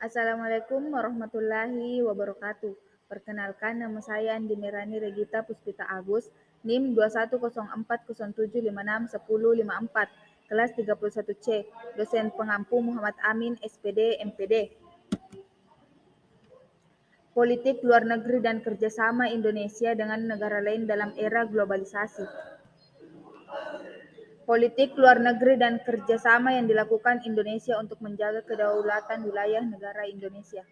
Assalamualaikum warahmatullahi wabarakatuh. Perkenalkan, nama saya Andi Merani Regita Puspita Agus, NIM 210407561054, kelas 31C, dosen pengampu Muhammad Amin, SPD, MPD. Politik luar negeri dan kerjasama Indonesia dengan negara lain dalam era globalisasi. Politik luar negeri dan kerjasama yang dilakukan Indonesia untuk menjaga kedaulatan wilayah negara Indonesia.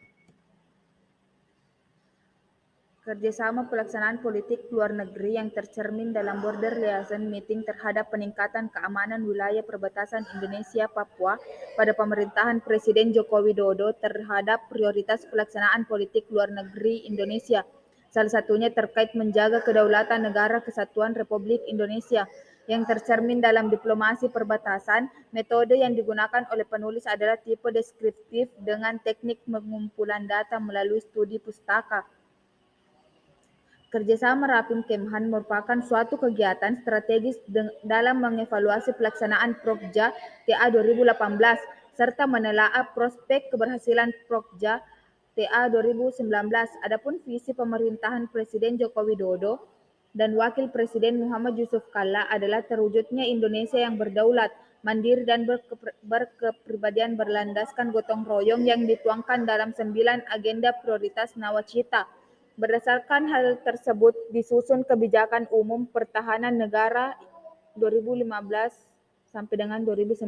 Kerjasama pelaksanaan politik luar negeri yang tercermin dalam Border Liaison Meeting terhadap peningkatan keamanan wilayah perbatasan Indonesia-Papua pada pemerintahan Presiden Joko Widodo terhadap prioritas pelaksanaan politik luar negeri Indonesia. Salah satunya terkait menjaga kedaulatan negara kesatuan Republik Indonesia yang tercermin dalam diplomasi perbatasan. Metode yang digunakan oleh penulis adalah tipe deskriptif dengan teknik pengumpulan data melalui studi pustaka. Kerjasama Rapim Kemhan merupakan suatu kegiatan strategis dalam mengevaluasi pelaksanaan Prokja TA 2018 serta menelaah prospek keberhasilan Prokja TA 2019. Adapun visi pemerintahan Presiden Joko Widodo dan Wakil Presiden Muhammad Yusuf Kalla adalah terwujudnya Indonesia yang berdaulat, mandiri dan berkepribadian berlandaskan gotong royong yang dituangkan dalam 9 agenda prioritas Nawacita. Berdasarkan hal tersebut, disusun Kebijakan Umum Pertahanan Negara 2015 sampai dengan 2019.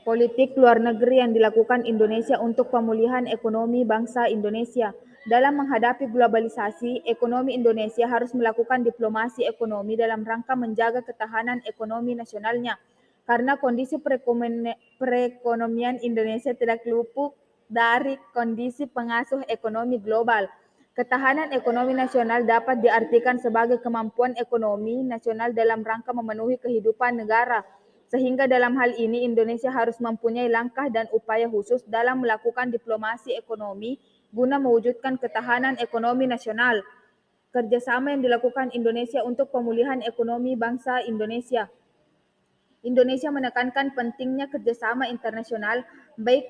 Politik luar negeri yang dilakukan Indonesia untuk pemulihan ekonomi bangsa Indonesia. Dalam menghadapi globalisasi, ekonomi Indonesia harus melakukan diplomasi ekonomi dalam rangka menjaga ketahanan ekonomi nasionalnya. Karena kondisi perekonomian Indonesia tidak luput dari kondisi pengasuh ekonomi global. Ketahanan ekonomi nasional dapat diartikan sebagai kemampuan ekonomi nasional dalam rangka memenuhi kehidupan negara. Sehingga dalam hal ini Indonesia harus mempunyai langkah dan upaya khusus dalam melakukan diplomasi ekonomi guna mewujudkan ketahanan ekonomi nasional. Kerjasama yang dilakukan Indonesia untuk pemulihan ekonomi bangsa Indonesia. Indonesia menekankan pentingnya kerjasama internasional, baik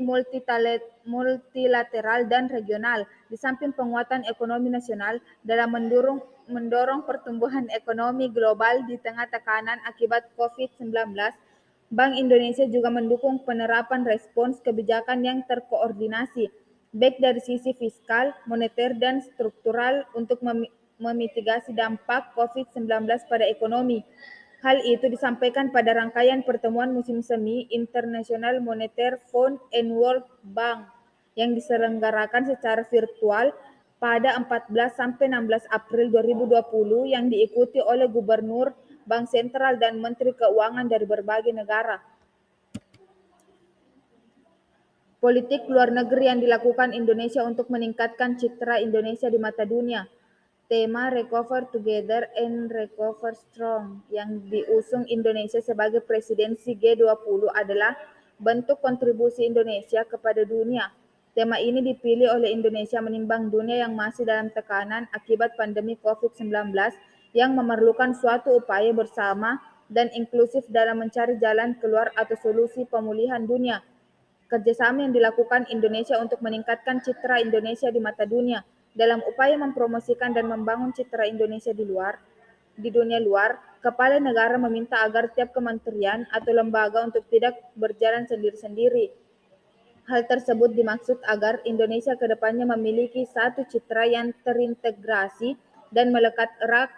multilateral dan regional, di samping penguatan ekonomi nasional dalam mendorong pertumbuhan ekonomi global di tengah tekanan akibat COVID-19. Bank Indonesia juga mendukung penerapan respons kebijakan yang terkoordinasi, baik dari sisi fiskal, moneter, dan struktural untuk memitigasi dampak COVID-19 pada ekonomi. Hal itu disampaikan pada rangkaian pertemuan musim semi International Monetary Fund and World Bank yang diselenggarakan secara virtual pada 14-16 April 2020 yang diikuti oleh Gubernur Bank Sentral dan Menteri Keuangan dari berbagai negara. Politik luar negeri yang dilakukan Indonesia untuk meningkatkan citra Indonesia di mata dunia. Tema Recover Together and Recover Strong yang diusung Indonesia sebagai presidensi G20 adalah bentuk kontribusi Indonesia kepada dunia. Tema ini dipilih oleh Indonesia menimbang dunia yang masih dalam tekanan akibat pandemi COVID-19 yang memerlukan suatu upaya bersama dan inklusif dalam mencari jalan keluar atau solusi pemulihan dunia. Kerjasama yang dilakukan Indonesia untuk meningkatkan citra Indonesia di mata dunia. Dalam upaya mempromosikan dan membangun citra Indonesia di dunia luar, kepala negara meminta agar tiap kementerian atau lembaga untuk tidak berjalan sendiri-sendiri. Hal tersebut dimaksud agar Indonesia ke depannya memiliki satu citra yang terintegrasi dan melekat erat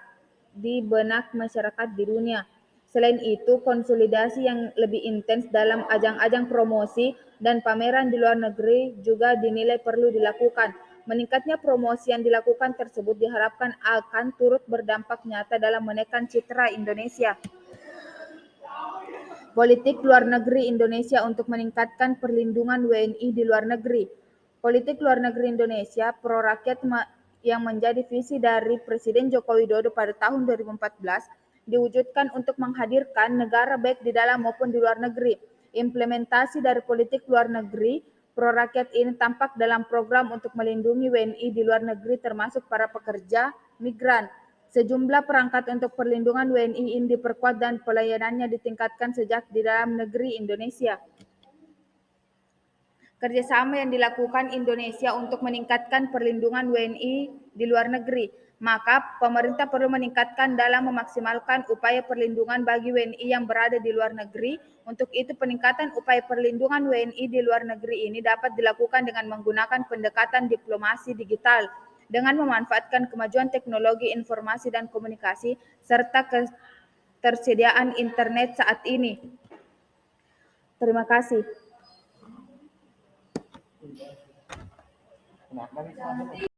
di benak masyarakat di dunia. Selain itu, konsolidasi yang lebih intens dalam ajang-ajang promosi dan pameran di luar negeri juga dinilai perlu dilakukan. Meningkatnya promosi yang dilakukan tersebut diharapkan akan turut berdampak nyata dalam menekan citra Indonesia. Politik luar negeri Indonesia untuk meningkatkan perlindungan WNI di luar negeri. Politik luar negeri Indonesia pro rakyat yang menjadi visi dari Presiden Joko Widodo pada tahun 2014 diwujudkan untuk menghadirkan negara baik di dalam maupun di luar negeri. Implementasi dari politik luar negeri pro rakyat ini tampak dalam program untuk melindungi WNI di luar negeri termasuk para pekerja migran. Sejumlah perangkat untuk perlindungan WNI ini diperkuat dan pelayanannya ditingkatkan sejak di dalam negeri Indonesia. kerjasama yang dilakukan Indonesia untuk meningkatkan perlindungan WNI di luar negeri. Maka pemerintah perlu meningkatkan dalam memaksimalkan upaya perlindungan bagi WNI yang berada di luar negeri. Untuk itu peningkatan upaya perlindungan WNI di luar negeri ini dapat dilakukan dengan menggunakan pendekatan diplomasi digital dengan memanfaatkan kemajuan teknologi informasi dan komunikasi serta ketersediaan internet saat ini. Terima kasih.